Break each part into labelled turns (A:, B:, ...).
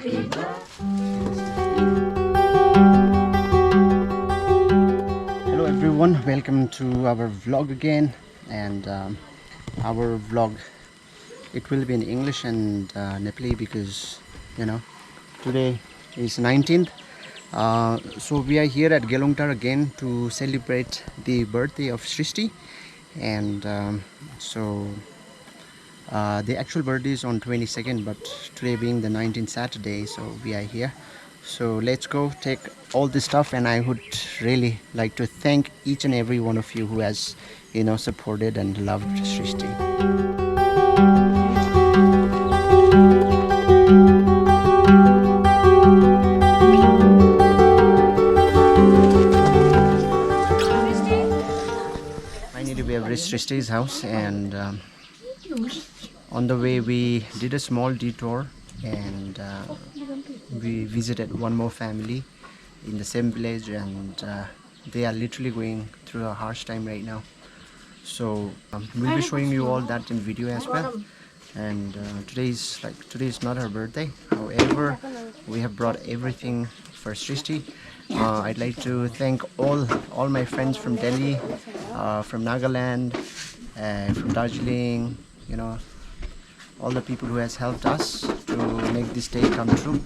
A: Hello everyone, welcome to our vlog again, and our vlog, it will be in English and Nepali because today is 19th. So we are here at Gelongtar again to celebrate the birthday of Shristi, and the actual birthday is on 22nd, but today being the 19th Saturday, so we are here. So let's go take all this stuff, and I would really like to thank each and every one of you who has supported and loved Shristi. Finally we have reached Shristi's house, and on the way we did a small detour, and we visited one more family in the same village, and they are literally going through a harsh time right now. So we'll be showing you all that in video as well. And today is not her birthday, however we have brought everything for Shristi. I'd like to thank all my friends from Delhi, from Nagaland, from Darjeeling, all the people who has helped us to make this day come true.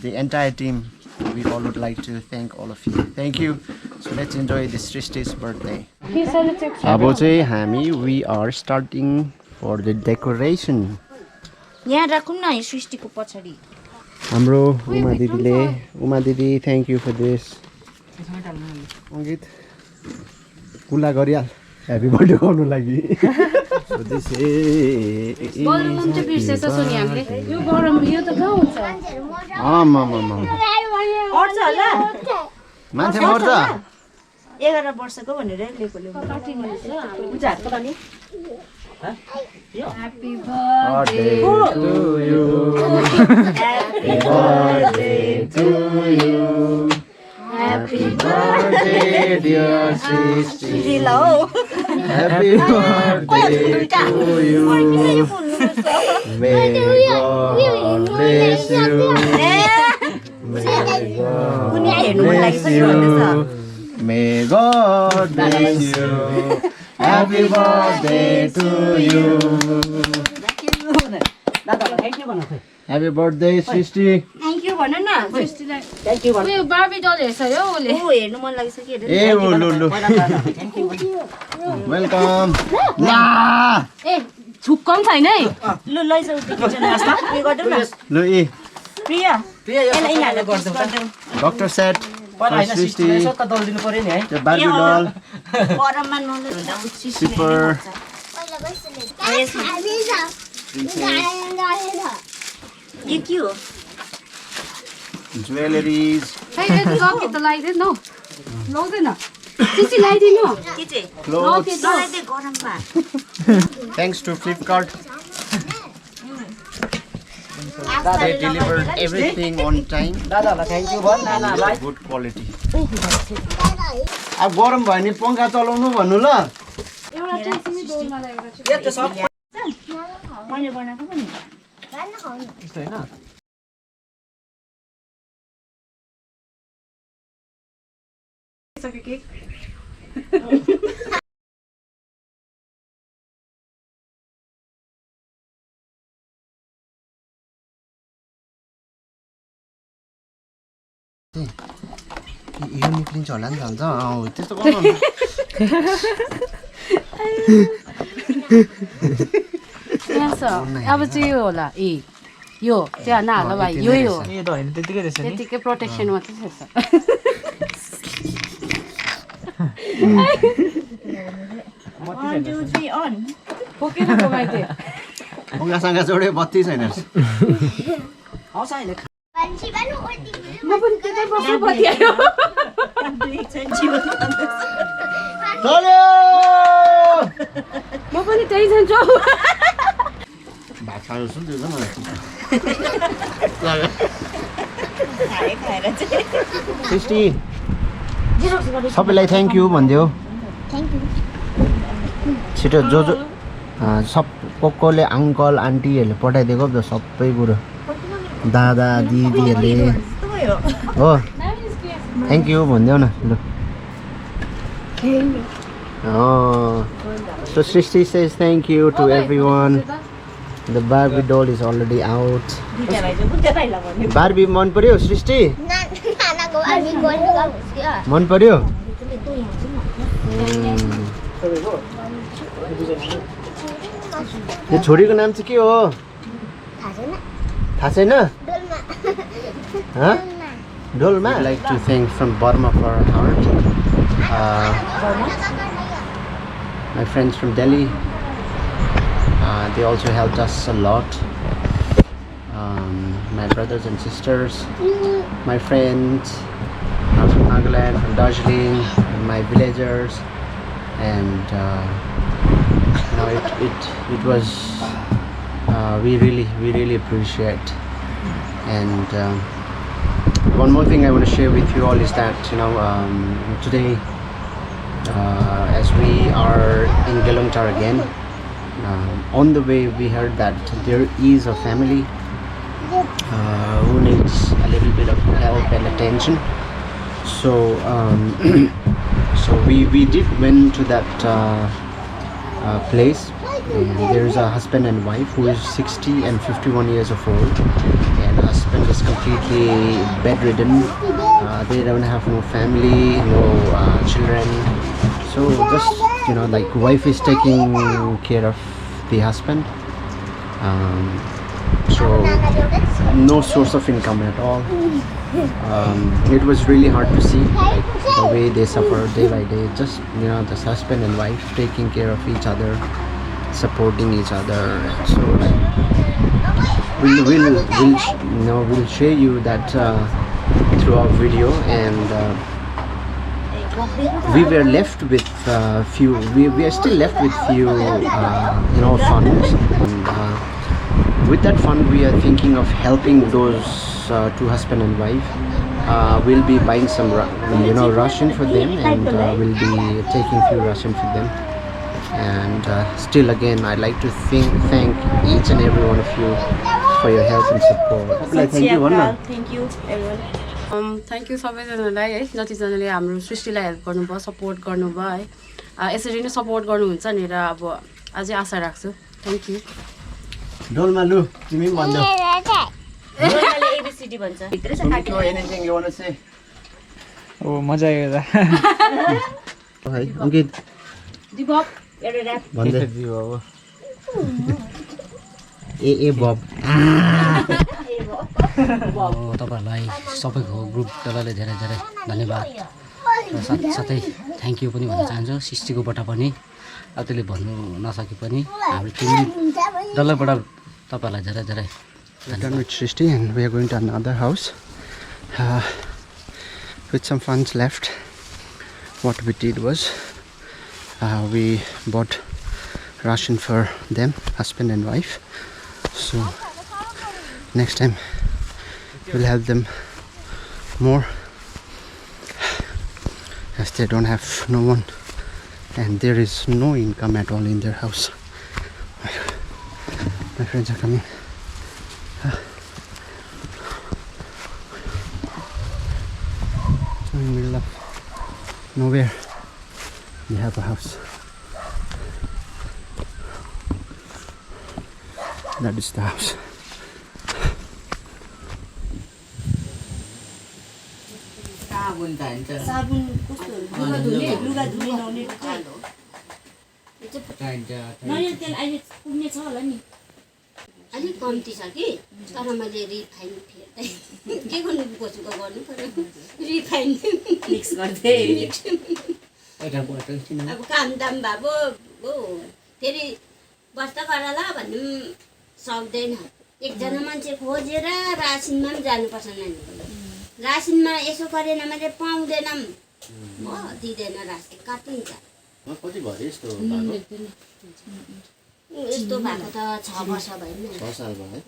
A: The entire team, we all would like to thank all of you. Thank you. So let's enjoy this Shristi's birthday. We are starting for the decoration. Hamro Uma Didi, thank you for this. Angit Kula Gorial. Happy birthday गर्नु लागि. So this is
B: balloon चाहिँ बिर्सेछ सुनि हामीले. यो गरम यो त कहाँ हुन्छ?
C: अर्छ होला
A: मान्छे मर्छ
C: 11 वर्षको भनेर लेखेको पूजाहरुको पनि
B: Happy birthday
A: to you. Happy birthday to you. Happy birthday dear Shristi. Happy birthday to you. May God bless you. May God bless you. Happy birthday to you. Happy birthday Shristi.
C: Thank you भन न
B: Shristiलाई.
C: Thank you भन.
B: उयो Barbie डल हेर्छ यो उले.
C: हेर्नु मन लागिसक्यो हेर्नु.
A: ए लु
C: Thank you.
A: वेलकम. ला
B: ए छुक्कम छैन है.
C: ल लैजाऊ किचन आस्ता उयो गर्दै न.
A: लु ए
C: प्रिया यसलाई यिनीहरुले गर्दै
A: डक्टर सेट Shristi
D: त दल दिनु पर्यो नि है
A: the Barbie doll
C: गरममा नलुदा उछि
A: super
C: यो के हो
A: jewelleries
B: खै यो लके त लाइदैन न. लाउँदैन. चिची लाइदिनु.
C: के चाहिँ
A: clothes.
C: नलाइदे गरममा
A: Thanks to Flipkart, they delivered everything on time.
D: दादाहरुलाई थ्यांक यू भन नानाहरुलाई
A: Good quality. अब गरम भयो नि पंखा चलाउनु भन्नु ल.
B: एउटा चाहिँ सिमी डोलमालाई एउटा चाहिँ.
D: यो त सब
C: मैले बनाएको पनि
D: यस्तो हैन
B: सक्यो केक.
A: यो निक्लिन्छ होला नि त अन्त त्यस्तो गर्नु
B: अब चाहिँ यो होला ए यो चाहिँ नहाल भाइ यो
D: ए त हैन त्यतिकै रहेछ नि
B: त्यतिकै प्रोटेक्सन मात्रै छ.
C: 1 2 3 अन
B: पोकेर घुमाइदिए.
A: पंखासँग जोडे बत्ती छैन.
D: आउँछ हैन
B: म पनि त्यतै बस्नु पर्यो.
A: चल्यो
B: म पनि त्यही जान्छु.
A: भात खानु सुन्छु न मलाई. Shristi सबैलाई थ्याङ्क यू भनिदियो. छिटो जो सब कसले अङ्कल आन्टीहरूले पठाइदिएको त सबै कुरो दादा दिदीहरूले
C: यस्तो हो
A: हो थ्याङ्क यू भनिदेऊ न लु So Shristi says thank you to everyone. The Barbie doll is already out.
C: दुईटा भाइ चाहिँ कुन चाहिँ लगाउने
A: Barbie मन पर्यो सृष्टि मन पर्यो यो छोरीको नाम चाहिँ के हो थाहा छैन Dolma I'd like to thank from bottom of our heart my friends from Delhi. They also helped us a lot. My brothers and sisters, my friends from Nagaland, from Darjeeling, my villagers, and it was we really appreciate. And one more thing I want to share with you all is that today as we are in Gelongtar again, on the way we heard that there is a family who needs a little bit of help and attention. So so we did went to that place. There is a husband and wife who is 60 and 51 years of old, and husband is completely bedridden. They don't have no family, no children. So just like wife is taking care of the husband. So no source of income at all. It was really hard to see like the way they suffer day by day. Just this husband and wife taking care of each other, supporting each other. So we'll share you that through our video. And we were left with few. We are still left with few funds. And, with that fund, we are thinking of helping those two husband and wife. We'll be buying some ration for them, and we'll be taking few ration for them. And still again, I'd like to thank each and every one of you for your help and support. Thank you, Vanna.
C: Thank you everyone.
B: Thank you सबैजनालाई है जतिजनाले हाम्रो सृष्टिलाई help गर्नुभयो support गर्नुभयो है यसरी नै support गर्नुहुन्छ भनेर अब अझै आशा राख्छु थ्याङ्क यू
A: डोलमा लु तिमी पनि भन्देऊ
C: डोलमाले एबीसीडी भन्छ भित्र छ काट्नु
A: anything you want to say?
D: ओ मजा आयो त
A: है अंकित
C: दिबक एउटा र्याप
A: भन्दै ए बब
E: तपाईहरुलाई सबैको ग्रुप डल्लाले धेरै धेरै धन्यवाद र साथसाथै थ्याङ्क यू पनि भन्न चाहन्छु सृष्टिकोबाट पनि अब त्यसले भन्नु नसके पनि हाम्रो टिम डल्लैबाट तपाईहरुलाई धेरै धेरै
A: We're done with Shristi and we are going to another house with some funds left. What we did was we bought ration for them, husband and wife. So next time we'll help them more as they don't have no one and there is no income at all in their house. My friends are coming. So in the middle of nowhere we have a house. That is the house.
C: साबुन कस्तो लुगा धुने नहुने कालो नयाँ तेल अहिले पुग्ने छ होला नि
B: अलिक कम्ती छ कि तर मैले रिफाइन फेर्दै के गर्नु खोजेको गर्नु पर्यो रिफाइन
C: मिक्स गर्दै
B: अब काम दाम भएको हो फेरि बस्दा गरला भन्नु सक्दैन एकजना मान्छे खोजेर रासिनमा पनि जानुपर्छ नानीको रासिनमा यसो गरेन मैले पाउँदैनौँ म दिँदैन रासिन काटिन्छ
A: कति भयो यस्तो
B: यस्तो भएको त 6 वर्ष भयो
A: 6 साल भयो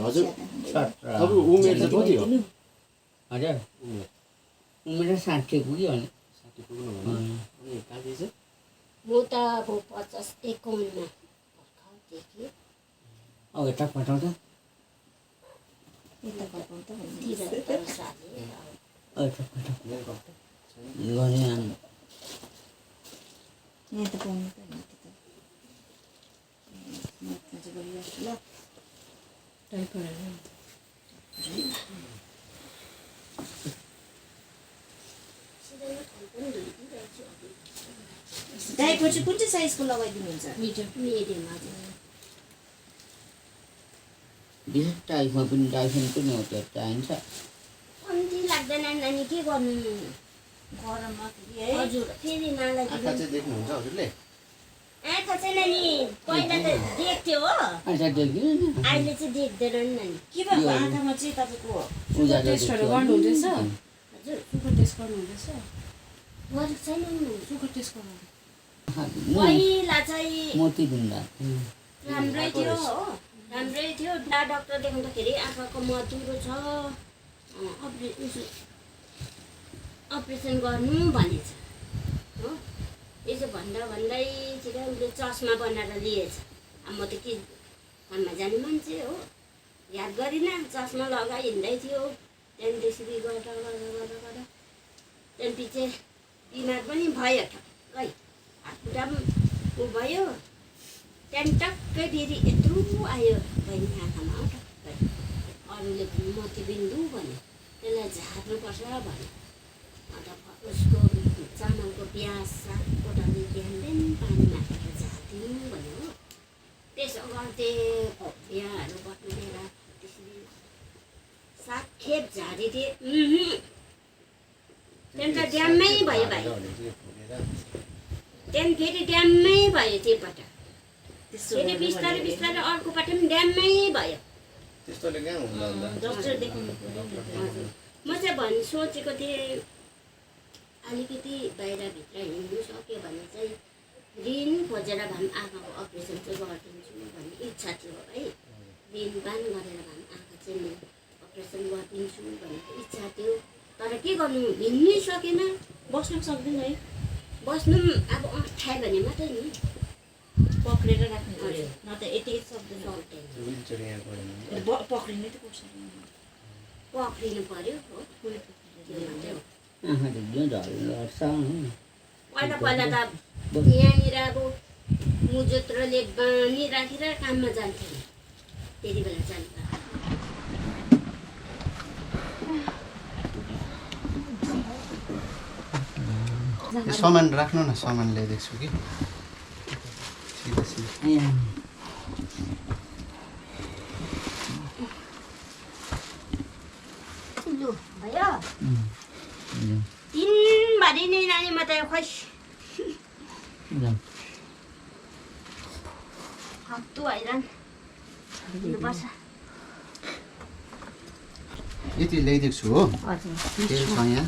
A: हजुर अब उमेर चाहिँ कति हो
E: हजुर उमेर 60 पुग्यो अनि
A: 60 पुग्नु भयो अनि काकी चाहिँ
B: म त अब 50 51 मा
E: अब यता पठाउँदा
C: दाइको चाहिँ कुन चाहिँ साइजको लगाइदिनुहुन्छ
B: मिडियम हजुर
F: विशेष टाइपमा पनि डाइफोन पनि हो त्यो चाहिन्छ
B: कम्ती लाग्दैन नानी के गर्नु
C: गरममा फेरि है
B: हजुर फेरि
A: आँखा
B: नलागिदिनु
A: चाहिँ देख्नुहुन्छ हजुरले
B: आँखा चाहिँ नानी पहिला त देख्थ्यो हो
F: आँखा देख्दैन
B: अहिले चाहिँ देख्दैन नि नानी
C: के भएको आँखामा चाहिँ तपाईँको
F: उजालो
C: टेस्टहरू
F: देख्छ।
C: गर्नुहुँदैछ
B: हजुर
C: सुगर टेस्ट गर्नुहुँदैछ
B: गरेको छैन नि नानी।
C: सुगर टेस्ट गर्नु
B: पहिला चाहिँ
F: मोती गुन्डा
B: राम्रै थियो हो राम्रै थियो डाक्टर देखाउँदाखेरि आँखाको मधुरो छ अपरेसन गर्नु भनेछ हो यसो भन्दा भन्दै छिटो उसले चस्मा बनाएर लिएछ अब म त के काममा जाने मान्छे हो याद गरिनँ चस्मा लगाइ हिँड्दै थियो त्यहाँदेखि त्यसरी गर्दा त्यहाँदेखि पछि बिमार पनि भयो ठक्कै हातखुट्टा पनि ऊ भयो त्यहाँदेखि टक्कै फेरि यत्रो आयो बहिनी आँखामा हो टक्कै अरूले भन्नु मोतीबिन्दु भन्यो त्यसलाई झार्नुपर्छ भन्यो अन्त उसको चामलको प्याज साग कोटाले बिहान बिहान पानीमा हालेर झारिदिनु भन्यो हो त्यसो गर्थेँ खोपियाहरू बटुलेर त्यसरी 7 खेप झारिदिएँ त्यहाँदेखि त ड्याम्मै भयो भाइ त्यहाँदेखि फेरि ड्याम्मै भयो त्योपट्ट फेरि बिस्तारै बिस्तारै अर्कोपट्टि पनि ड्याम्मै भयो
A: त्यस्तोले कहाँ हुन्छ अन्त
C: डक्टर देखाउनु
B: हजुर म चाहिँ सोचेको थिएँ अलिकति बाहिरभित्र हिँड्नु सक्यो भने चाहिँ ऋण खोजेर भए पनि आँखाको अपरेसन चाहिँ गरिदिन्छु भन्ने इच्छा थियो है ऋण बान गरेर भए पनि आँखा चाहिँ म अपरेसन गरिदिन्छु भन्ने इच्छा थियो तर के गर्नु हिँड्नै सकेन
C: बस्नु पनि सक्दैन है
B: बस्नु पनि अब अँठायो भने मात्रै नि
C: पक्रेर राख्नु पर्यो न त यति सक्दैन
A: विलचेयर यहाँ गयो भने
C: पक्रिनै त पर्छ
B: पक्रिनु पर्यो हो त्यो मात्रै हो
F: आँखा देख्दैन झल्लर्छ
B: पहिला पहिला त यहाँनिर अब मुजुत्रले बानी राखेर काममा जान्थ्यो त्यति बेला जान्छ
A: सामान राख्नु न सामान ल्याइदिएको छु कि सिधा सिधा
B: लु भयो 3 भरि नै नानी म त खोइ हत्तु हैरान हुनुपर्छ
A: यति ल्याइदिएको छु हो
B: हजुर
A: तेल छ यहाँ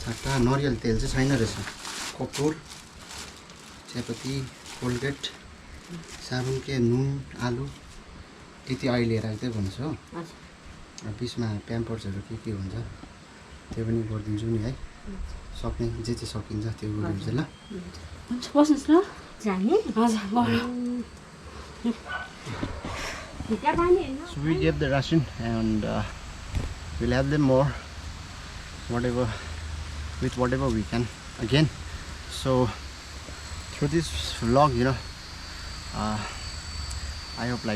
A: चारवटा नरिवल तेल चाहिँ छैन रहेछ कपुर चियापत्ती कोलगेट साबुन के नुन आलु यति अहिले राख्दै भन्छु हो
B: हजुर
A: बिचमा प्याम्पर्सहरू के हुन्छ त्यो पनि गरिदिन्छु नि है सक्ने जे चाहिँ सकिन्छ त्यो गरिदिन्छु ल
C: हुन्छ बस्नुहोस् ल
B: जाने
C: हजुर
B: भित्र पानी हैन
A: So we gave the ration and we'll have them more with whatever we can again. So through this vlog, I hope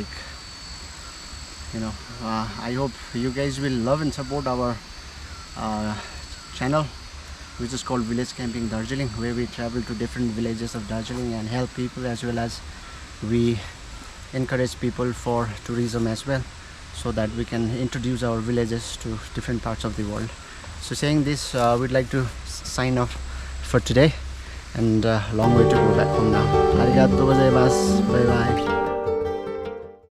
A: I hope you guys will love and support our channel, which is called Village Camping Darjeeling, where we travel to different villages of Darjeeling and help people, as well as we encourage people for tourism as well, so that we can introduce our villages to different parts of the world. So saying this, we'd like to sign off for today, and long way to go back home now. Arigatou gozaimasu. Bye bye.